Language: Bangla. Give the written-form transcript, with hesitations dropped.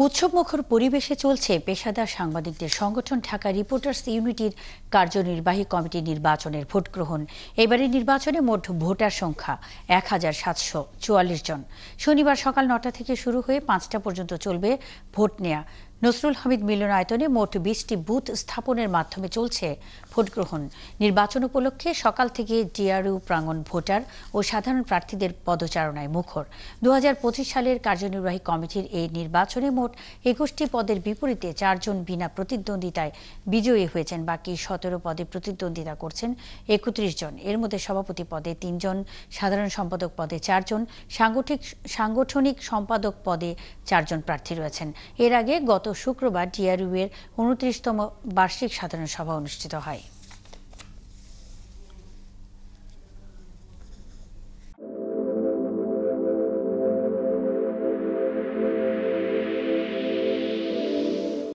উৎসবমুখর পরিবেশে চলছে পেশাদার সাংবাদিকদের সংগঠন ঢাকা রিপোর্টার্স ইউনিটির কার্যনির্বাহী কমিটি নির্বাচনের ভোট গ্রহণ। এবারের নির্বাচনে মোট ভোটার সংখ্যা ১,৭৪৪ জন। শনিবার সকাল ৯টা থেকে শুরু হয়ে ৫টা পর্যন্ত চলবে ভোট নেওয়া। নসরুল হামিদ মিলনায়তনে মোট ২০টি বুথ স্থাপনের মাধ্যমে চলছে ভোট গ্রহণ। নির্বাচন উপলক্ষে সকাল থেকে ডিআরইউ প্রাঙ্গণ ভোটার ও সাধারণ প্রার্থীদের পদচারণায় মুখর। ২০২৫ সালের কার্যনির্বাহী কমিটির এই নির্বাচনে মোট ২১টি পদের বিপরীতে ৪ জন বিনা প্রতিদ্বন্দ্বিতায় বিজয়ী হয়েছেন। বাকি ১৭ পদে প্রতিদ্বন্দ্বিতা করছেন ৩১ জন। এর মধ্যে সভাপতি পদে ৩ জন, সাধারণ সম্পাদক পদে ৪ জন, সাংগঠনিক সম্পাদক পদে ৪ জন প্রার্থী রয়েছেন। এর আগে গত শুক্রবার ডিআরইউ এর ২৯তম বার্ষিক সাধারণ সভা অনুষ্ঠিত হয়।